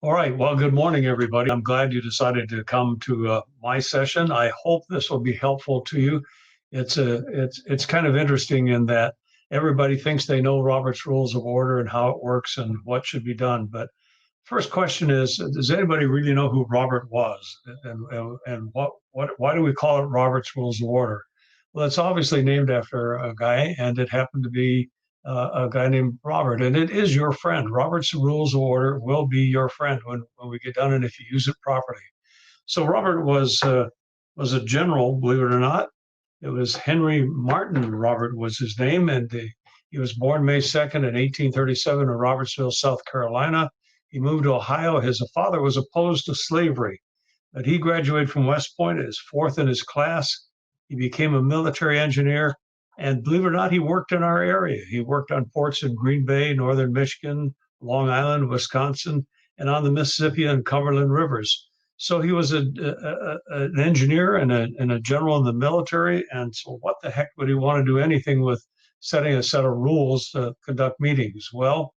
All right. Well, good morning, everybody. I'm glad you decided to come to my session. I hope this will be helpful to you. It's kind of interesting in that everybody thinks they know Robert's Rules of Order and how it works and what should be done. But first question is, does anybody really know who Robert was and what why do we call it Robert's Rules of Order? Well, it's obviously named after a guy, and it happened to be a guy named Robert, and it is your friend. Robert's Rules of Order will be your friend when we get done, and if you use it properly. So Robert was a general, believe it or not. It was Henry Martin Robert was his name, and he was born May 2nd in 1837 in Robertsville, South Carolina. He moved to Ohio. His father was opposed to slavery, but he graduated from West Point as fourth in his class. He became a military engineer, and believe it or not, he worked in our area. He worked on ports in Green Bay, northern Michigan, Long Island, Wisconsin, and on the Mississippi and Cumberland rivers. So he was an engineer and a general in the military. And so, what the heck would he want to do anything with setting a set of rules to conduct meetings? Well,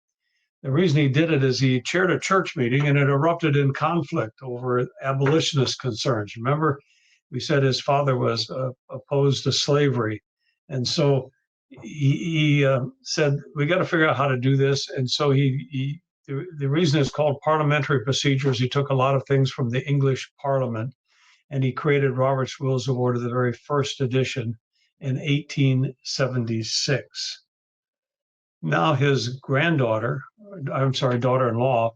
the reason he did it is he chaired a church meeting and it erupted in conflict over abolitionist concerns. Remember, we said his father was opposed to slavery. And so he said, we got to figure out how to do this. And so the reason it's called parliamentary procedures, he took a lot of things from the English Parliament and he created Robert's Rules of Order, the very first edition in 1876. Now his daughter-in-law,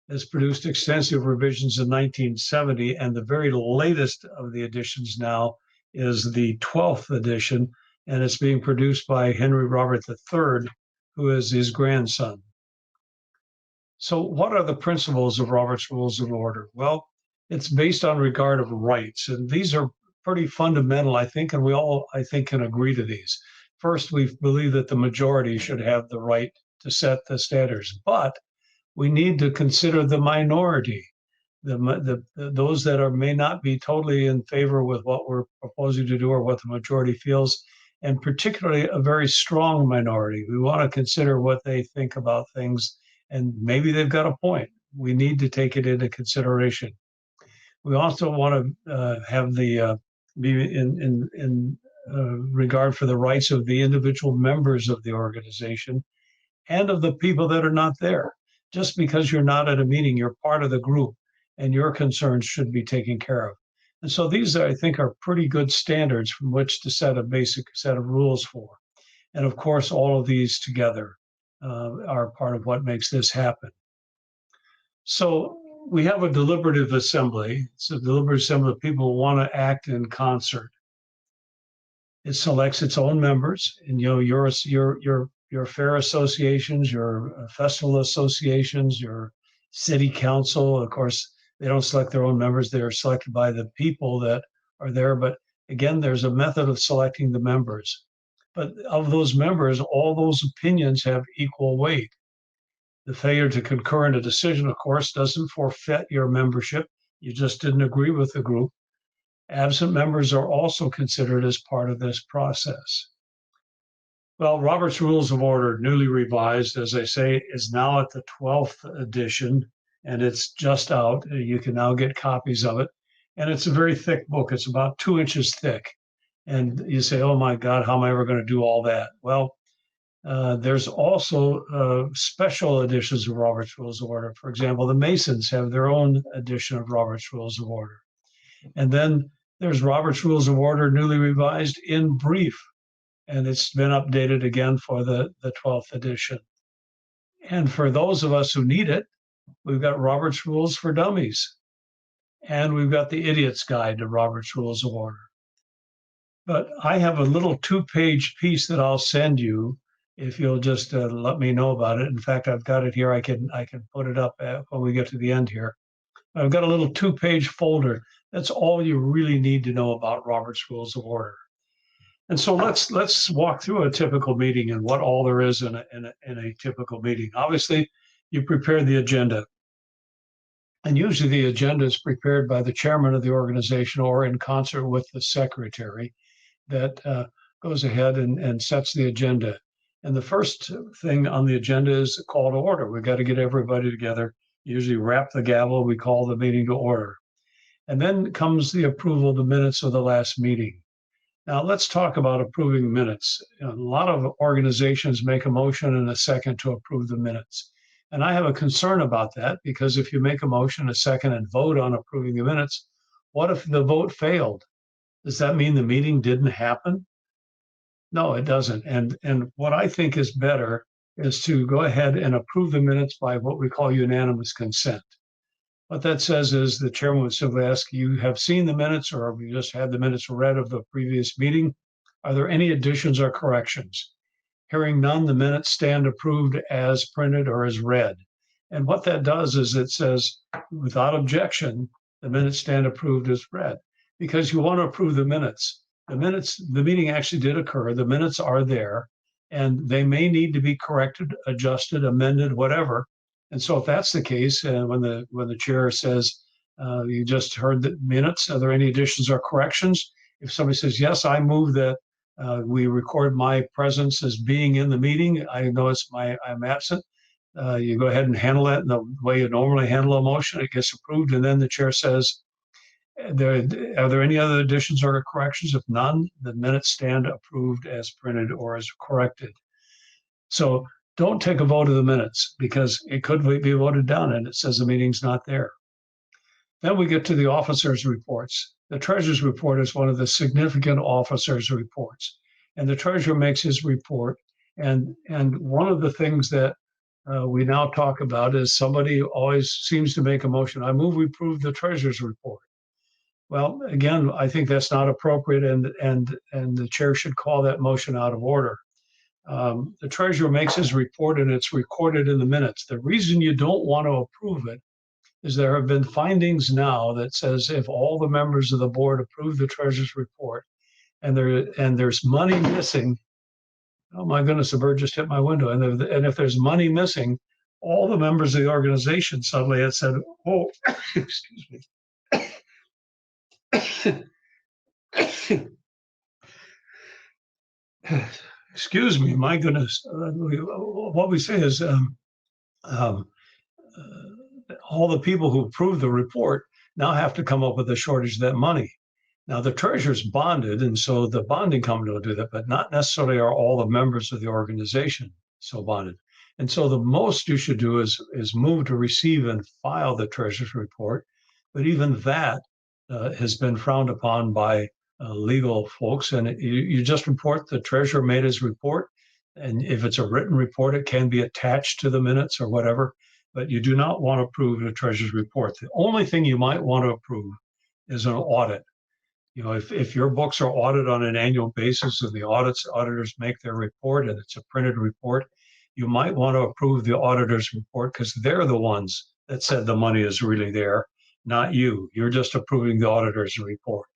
has produced extensive revisions in 1970, and the very latest of the editions now is the 12th edition, and it's being produced by Henry Robert III, who is his grandson. So what are the principles of Robert's Rules of Order? Well, it's based on regard of rights, and these are pretty fundamental, I think, and we all, I think, can agree to these. First, we believe that the majority should have the right to set the standards, but we need to consider the minority, those that may not be totally in favor with what we're proposing to do or what the majority feels, and particularly a very strong minority. We want to consider what they think about things, and maybe they've got a point. We need to take it into consideration. We also want to have the be in regard for the rights of the individual members of the organization and of the people that are not there. Just because you're not at a meeting, you're part of the group, and your concerns should be taken care of. And so these, I think, are pretty good standards from which to set a basic set of rules for. And of course, all of these together are part of what makes this happen. So we have a deliberative assembly. It's a deliberative assembly of people who want to act in concert. It selects its own members, and your fair associations, your festival associations, your city council. Of course, they don't select their own members. They are selected by the people that are there. But again, there's a method of selecting the members. But of those members, all those opinions have equal weight. The failure to concur in a decision, of course, doesn't forfeit your membership. You just didn't agree with the group. Absent members are also considered as part of this process. Well, Robert's Rules of Order, newly revised, as I say, is now at the 12th edition, and it's just out. You can now get copies of it. And it's a very thick book. It's about 2 inches thick. And you say, oh my God, how am I ever going to do all that? Well, there's also special editions of Robert's Rules of Order. For example, the Masons have their own edition of Robert's Rules of Order. And then there's Robert's Rules of Order, newly revised in brief, and it's been updated again for the 12th edition. And for those of us who need it, we've got Robert's Rules for Dummies, and we've got the Idiot's Guide to Robert's Rules of Order. But I have a little 2-page piece that I'll send you if you'll just let me know about it. In fact, I've got it here. I can put it up when we get to the end here. I've got a little 2-page folder. That's all you really need to know about Robert's Rules of Order. And so let's walk through a typical meeting and what all there is in a typical meeting. Obviously, you prepare the agenda. And usually the agenda is prepared by the chairman of the organization or in concert with the secretary that goes ahead and sets the agenda. And the first thing on the agenda is a call to order. We've got to get everybody together. usually rap the gavel, we call the meeting to order. And then comes the approval of the minutes of the last meeting. Now let's talk about approving minutes. A lot of organizations make a motion and a second to approve the minutes. And I have a concern about that, because if you make a motion, a second, and vote on approving the minutes, what if the vote failed? Does that mean the meeting didn't happen? No, it doesn't. And what I think is better is to go ahead and approve the minutes by what we call unanimous consent. What that says is the chairman would simply ask, you have seen the minutes, or have you just had the minutes read of the previous meeting? Are there any additions or corrections? Hearing none, the minutes stand approved as printed or as read. And what that does is it says, without objection, the minutes stand approved as read, because you want to approve the minutes. The meeting actually did occur, the minutes are there, and they may need to be corrected, adjusted, amended, whatever. And so if that's the case, when the chair says, you just heard the minutes, are there any additions or corrections? If somebody says, yes, I move that we record my presence as being in the meeting, I know I'm absent, you go ahead and handle that in the way you normally handle a motion, it gets approved, and then the chair says, are there any other additions or corrections? If none, the minutes stand approved as printed or as corrected. So don't take a vote of the minutes, because it could be voted down and it says the meeting's not there. Then we get to the officers' reports. The treasurer's report is one of the significant officers' reports. And the treasurer makes his report. And one of the things that we now talk about is somebody always seems to make a motion. I move we approve the treasurer's report. Well, again, I think that's not appropriate, and the chair should call that motion out of order. The treasurer makes his report and it's recorded in the minutes. The reason you don't want to approve it is there have been findings now that says if all the members of the board approve the treasurer's report and there's money missing, oh my goodness, the bird just hit my window. And if there's money missing, all the members of the organization suddenly had said, oh, excuse me. Excuse me, my goodness. What we say is all the people who approved the report now have to come up with a shortage of that money. Now, the treasurer's bonded, and so the bonding company will do that, but not necessarily are all the members of the organization so bonded. And so the most you should do is move to receive and file the treasurer's report. But even that has been frowned upon by legal folks. And you just report the treasurer made his report. And if it's a written report, it can be attached to the minutes or whatever. But you do not want to approve the treasurer's report. The only thing you might want to approve is an audit. You know, if your books are audited on an annual basis and the auditors make their report and it's a printed report, you might want to approve the auditor's report, because they're the ones that said the money is really there, not you. You're just approving the auditor's report.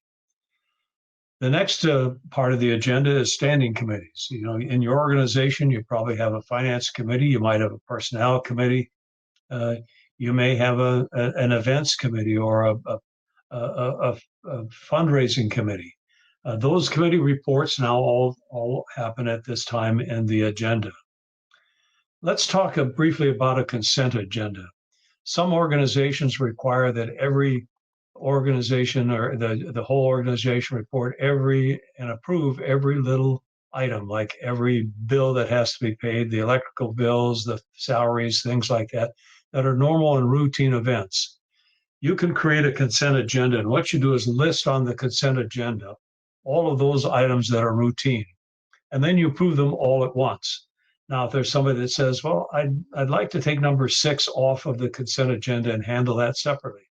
The next part of the agenda is standing committees. You know, in your organization, you probably have a finance committee, you might have a personnel committee, you may have an events committee or a fundraising committee. Those committee reports now all happen at this time in the agenda. Let's talk briefly about a consent agenda. Some organizations require that every organization or the whole organization report and approve every little item, like every bill that has to be paid, the electrical bills, the salaries, things like that are normal and routine events. You can create a consent agenda, and what you do is list on the consent agenda all of those items that are routine, and then you approve them all at once. Now, if there's somebody that says, well, I'd like to take number 6 off of the consent agenda and handle that separately,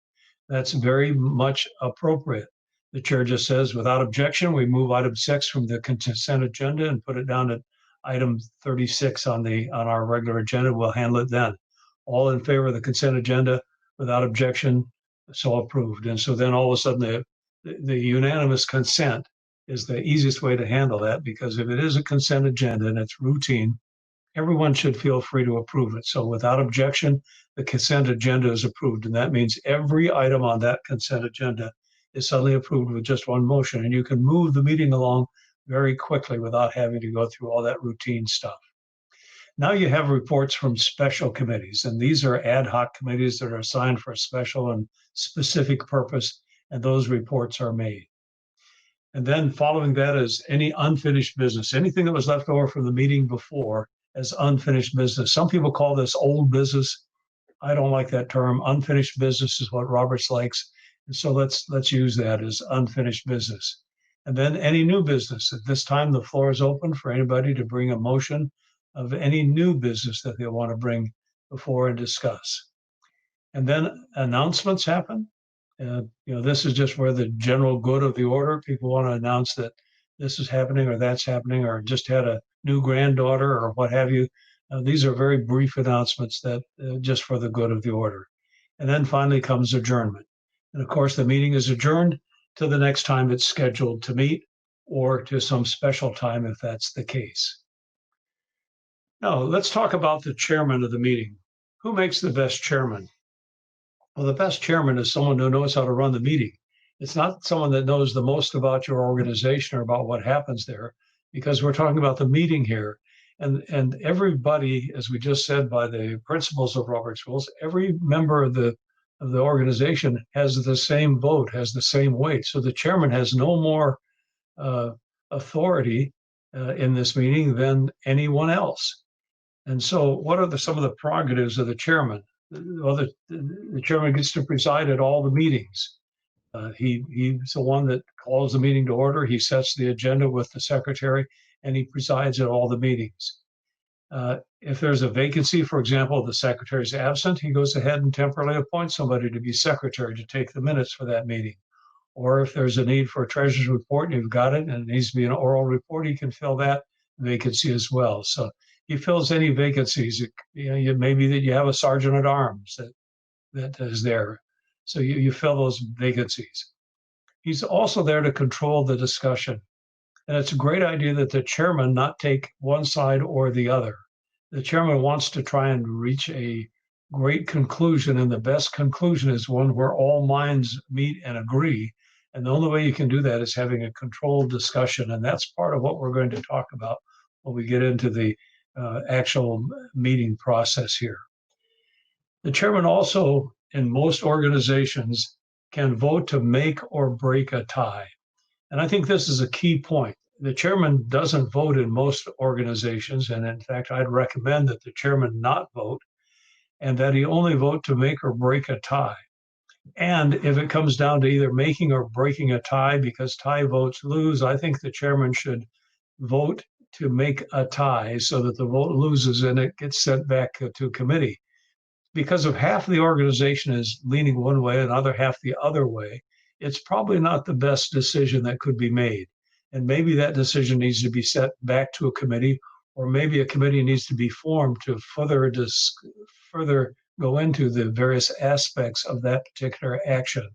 that's very much appropriate. The chair just says, without objection, we move item 6 from the consent agenda and put it down to item 36 on our regular agenda. We'll handle it then. All in favor of the consent agenda, without objection, so approved. And so then all of a sudden the unanimous consent is the easiest way to handle that, because if it is a consent agenda and it's routine, everyone should feel free to approve it. So without objection, the consent agenda is approved. And that means every item on that consent agenda is suddenly approved with just one motion. And you can move the meeting along very quickly without having to go through all that routine stuff. Now you have reports from special committees, and these are ad hoc committees that are assigned for a special and specific purpose, and those reports are made. And then following that is any unfinished business, anything that was left over from the meeting before as unfinished business. Some people call this old business. I don't like that term. Unfinished business is what Roberts likes. And so let's use that as unfinished business. And then any new business. At this time, the floor is open for anybody to bring a motion of any new business that they want to bring before and discuss. And then announcements happen. This is just where the general good of the order, people want to announce that this is happening or that's happening or just had a new granddaughter or what have you. These are very brief announcements that just for the good of the order. And then finally comes adjournment. And of course, the meeting is adjourned to the next time it's scheduled to meet or to some special time if that's the case. Now, let's talk about the chairman of the meeting. Who makes the best chairman? Well, the best chairman is someone who knows how to run the meeting. It's not someone that knows the most about your organization or about what happens there, because we're talking about the meeting here. And everybody, as we just said by the principles of Robert's Rules, every member of the organization has the same vote, has the same weight. So the chairman has no more authority in this meeting than anyone else. And so what are some of the prerogatives of the chairman? Well, the chairman gets to preside at all the meetings. He's the one that calls the meeting to order. He sets the agenda with the secretary, and he presides at all the meetings. If there's a vacancy, for example, the secretary is absent, he goes ahead and temporarily appoints somebody to be secretary to take the minutes for that meeting. Or if there's a need for a treasurer's report and you've got it and it needs to be an oral report, he can fill that vacancy as well. So he fills any vacancies. It may be that you have a sergeant at arms that is there. So you fill those vacancies. He's also there to control the discussion. And it's a great idea that the chairman not take one side or the other. The chairman wants to try and reach a great conclusion, and the best conclusion is one where all minds meet and agree. And the only way you can do that is having a controlled discussion. And that's part of what we're going to talk about when we get into the actual meeting process here. The chairman also, in most organizations, can vote to make or break a tie. And I think this is a key point. The chairman doesn't vote in most organizations. And in fact, I'd recommend that the chairman not vote and that he only vote to make or break a tie. And if it comes down to either making or breaking a tie because tie votes lose, I think the chairman should vote to make a tie so that the vote loses and it gets sent back to committee. Because if half of the organization is leaning one way and the other half the other way, it's probably not the best decision that could be made. And maybe that decision needs to be sent back to a committee, or maybe a committee needs to be formed to further go into the various aspects of that particular action.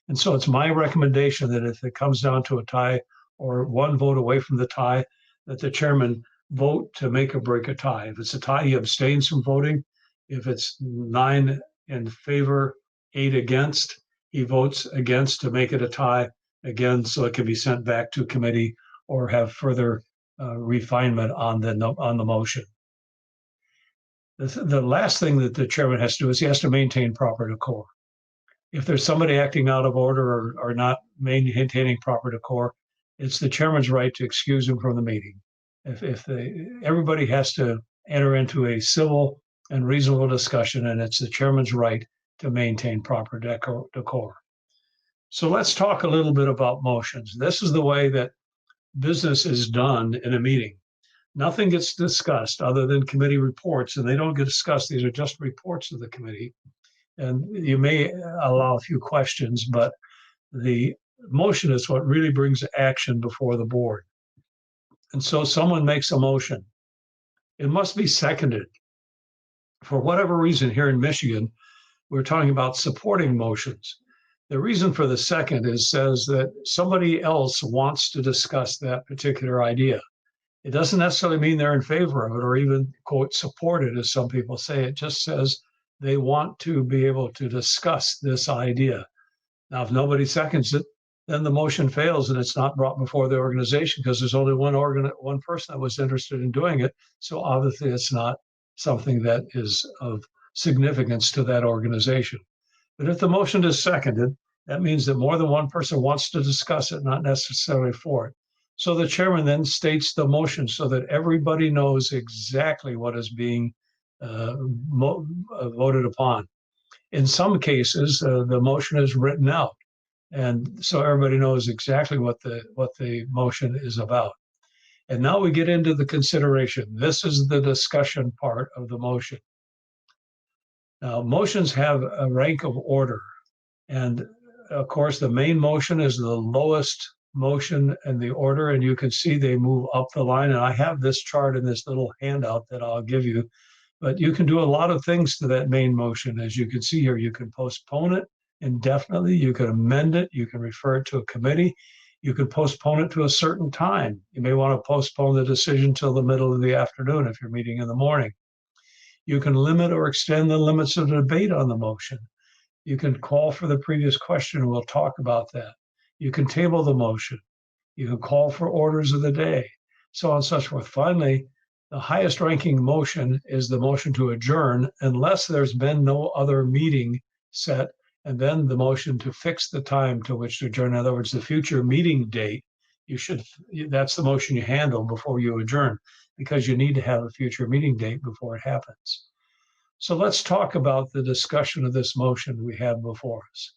And so it's my recommendation that if it comes down to a tie or one vote away from the tie, that the chairman vote to make or break a tie. If it's a tie, he abstains from voting. If it's 9 in favor, 8 against, he votes against to make it a tie again, so it can be sent back to committee or have further refinement on the motion. The last thing that the chairman has to do is he has to maintain proper decorum. If there's somebody acting out of order or not maintaining proper decorum, it's the chairman's right to excuse him from the meeting. Everybody has to enter into a civil and reasonable discussion, and it's the chairman's right to maintain proper decorum. So let's talk a little bit about motions. This is the way that business is done in a meeting. Nothing gets discussed other than committee reports, and they don't get discussed. These are just reports of the committee. And you may allow a few questions, but the motion is what really brings action before the board. And so someone makes a motion. It must be seconded. For whatever reason, here in Michigan, we're talking about supporting motions. The reason for the second says that somebody else wants to discuss that particular idea. It doesn't necessarily mean they're in favor of it or even, quote, support it, as some people say. It just says they want to be able to discuss this idea. Now, if nobody seconds it, then the motion fails and it's not brought before the organization because there's only one person that was interested in doing it. So obviously it's not something that is of significance to that organization. But if the motion is seconded, that means that more than one person wants to discuss it, not necessarily for it. So the chairman then states the motion so that everybody knows exactly what is being voted upon. In some cases, the motion is written out, and so everybody knows exactly what the motion is about. And now we get into the consideration. This is the discussion part of the motion. Now, motions have a rank of order, and of course, the main motion is the lowest motion in the order, and you can see they move up the line. And I have this chart in this little handout that I'll give you, but you can do a lot of things to that main motion. As you can see here, you can postpone it indefinitely, you can amend it, you can refer it to a committee, you can postpone it to a certain time. You may want to postpone the decision till the middle of the afternoon if you're meeting in the morning. You can limit or extend the limits of the debate on the motion. You can call for the previous question, and we'll talk about that. You can table the motion. You can call for orders of the day, so on and so forth. Finally, the highest ranking motion is the motion to adjourn, unless there's been no other meeting set, and then the motion to fix the time to which to adjourn. In other words, the future meeting date, that's the motion you handle before you adjourn, because you need to have a future meeting date before it happens. So let's talk about the discussion of this motion we have before us.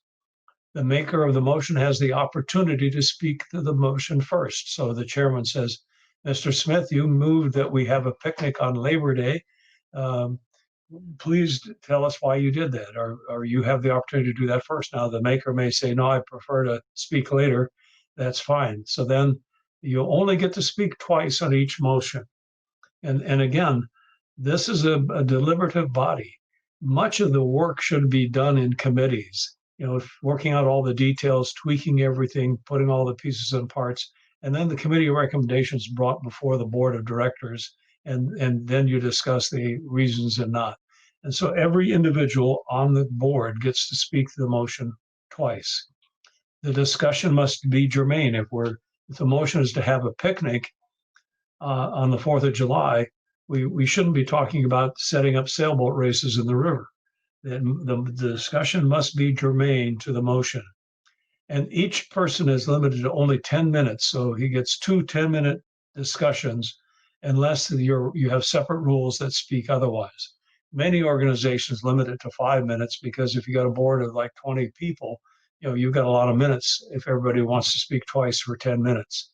The maker of the motion has the opportunity to speak to the motion first. So the chairman says, Mr. Smith, you moved that we have a picnic on Labor Day. Please tell us why you did that, or you have the opportunity to do that first. Now, the maker may say, no, I prefer to speak later. That's fine. So then you only get to speak twice on each motion. And again, this is a deliberative body. Much of the work should be done in committees, working out all the details, tweaking everything, putting all the pieces and parts, and then the committee recommendations brought before the board of directors, and then you discuss the reasons and not. And so every individual on the board gets to speak to the motion twice. The discussion must be germane. If the motion is to have a picnic on the 4th of July, we shouldn't be talking about setting up sailboat races in the river. The discussion must be germane to the motion. And each person is limited to only 10 minutes. So he gets 2 10-minute discussions unless you have separate rules that speak otherwise. Many organizations limit it to 5 minutes because if you got a board of like 20 people, you've got a lot of minutes if everybody wants to speak twice for 10 minutes.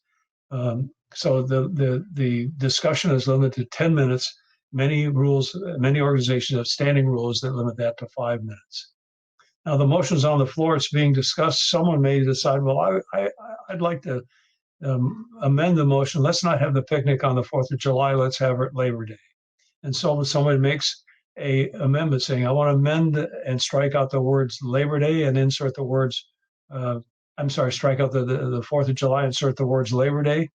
So the discussion is limited to 10 minutes. Many organizations have standing rules that limit that to 5 minutes. Now the motion's on the floor, it's being discussed. Someone may decide, well, I'd like to amend the motion. Let's not have the picnic on the 4th of July, let's have it Labor Day. And so somebody makes a amendment saying, I want to amend and strike out the words Labor Day and insert the words, strike out the 4th of July, insert the words Labor Day.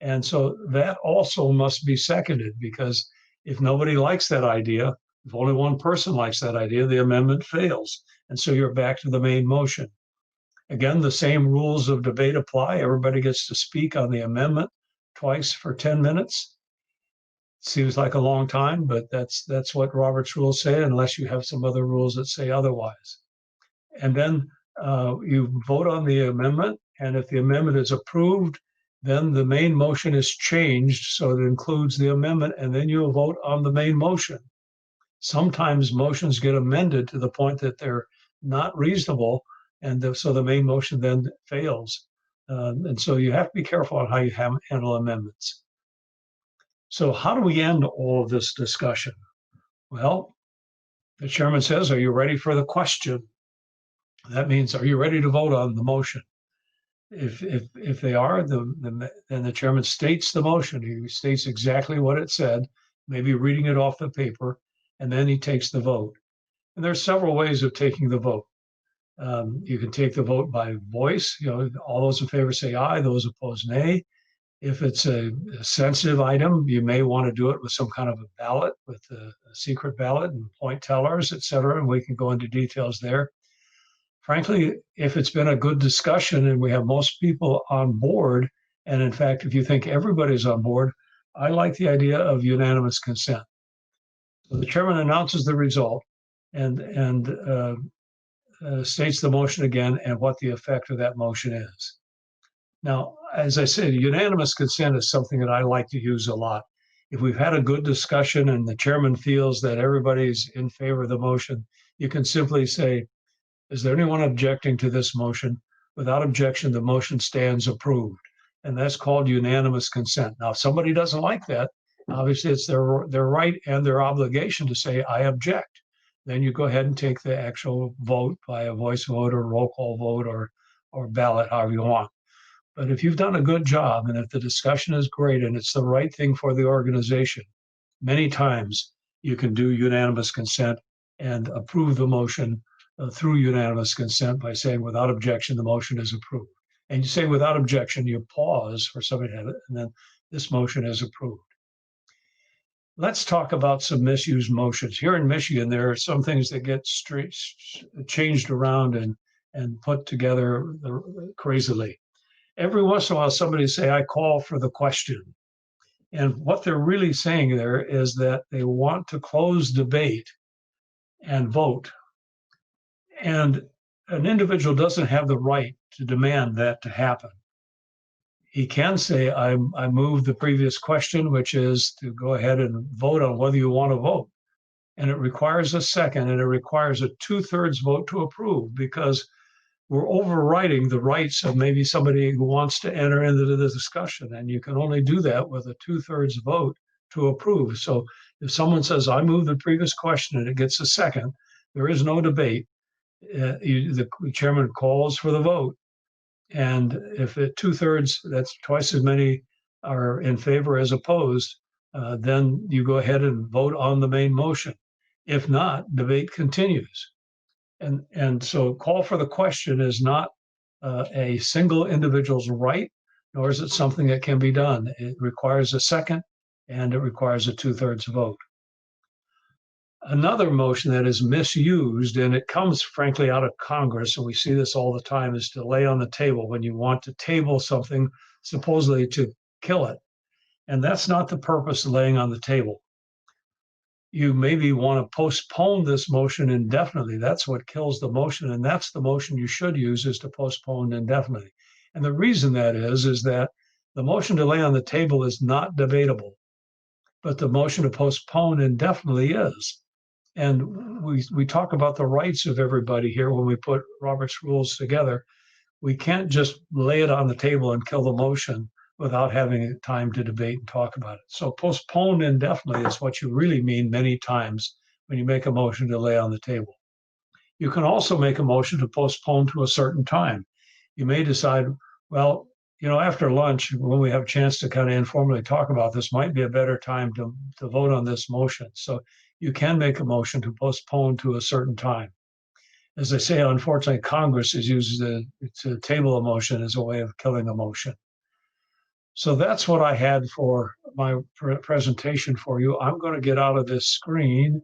And so that also must be seconded, because if nobody likes that idea, if only one person likes that idea, the amendment fails. And so you're back to the main motion. Again, the same rules of debate apply. Everybody gets to speak on the amendment twice for 10 minutes. Seems like a long time, but that's what Robert's rules say, unless you have some other rules that say otherwise. And then you vote on the amendment, and if the amendment is approved, then the main motion is changed so it includes the amendment, and then you'll vote on the main motion. Sometimes motions get amended to the point that they're not reasonable, and so the main motion then fails. And so you have to be careful on how you handle amendments. So how do we end all of this discussion? Well, the chairman says, are you ready for the question? That means, are you ready to vote on the motion? If they are, then the chairman states the motion. He states exactly what it said, maybe reading it off the paper, and then he takes the vote. And there's several ways of taking the vote. You can take the vote by voice. All those in favor say aye, those opposed nay. If it's a sensitive item, you may want to do it with some kind of a ballot, with a secret ballot and point tellers, et cetera, and we can go into details there. frankly, if it's been a good discussion and we have most people on board, and in fact, if you think everybody's on board, I like the idea of unanimous consent. So the chairman announces the result and states the motion again and what the effect of that motion is. Now, as I said, unanimous consent is something that I like to use a lot. If we've had a good discussion and the chairman feels that everybody's in favor of the motion, you can simply say, is there anyone objecting to this motion? Without objection, the motion stands approved. And that's called unanimous consent. Now, if somebody doesn't like that, obviously it's their right and their obligation to say, I object. Then you go ahead and take the actual vote by a voice vote or roll call vote or ballot, however you want. But if you've done a good job and if the discussion is great and it's the right thing for the organization, many times you can do unanimous consent and approve the motion through unanimous consent by saying without objection, the motion is approved. And you say without objection, you pause for somebody to have it, and then this motion is approved. Let's talk about some misused motions. Here in Michigan, there are some things that get changed around and put together crazily. Every once in a while, somebody say, I call for the question. And what they're really saying there is that they want to close debate and vote. And an individual doesn't have the right to demand that to happen. He can say, I move the previous question, which is to go ahead and vote on whether you want to vote. And it requires a second, and it requires a 2/3 vote to approve, because we're overriding the rights of maybe somebody who wants to enter into the discussion. And you can only do that with a 2/3 vote to approve. So if someone says, I move the previous question and it gets a second, there is no debate. The chairman calls for the vote. And if it 2/3, that's twice as many are in favor as opposed, then you go ahead and vote on the main motion. If not, debate continues. And so call for the question is not a single individual's right, nor is it something that can be done. It requires a second, and it requires a 2/3 vote. Another motion that is misused, and it comes frankly out of Congress, and we see this all the time, is to lay on the table when you want to table something supposedly to kill it. And that's not the purpose of laying on the table. You maybe want to postpone this motion indefinitely. That's what kills the motion, and that's the motion you should use, is to postpone indefinitely. And the reason that is that the motion to lay on the table is not debatable, but the motion to postpone indefinitely is. And we talk about the rights of everybody here when we put Robert's rules together. We can't just lay it on the table and kill the motion without having time to debate and talk about it. So postpone indefinitely is what you really mean many times when you make a motion to lay on the table. You can also make a motion to postpone to a certain time. You may decide, well, after lunch, when we have a chance to kind of informally talk about this, might be a better time to vote on this motion. So you can make a motion to postpone to a certain time. As I say, unfortunately, Congress uses to table a motion as a way of killing a motion. So that's what I had for my presentation for you. I'm going to get out of this screen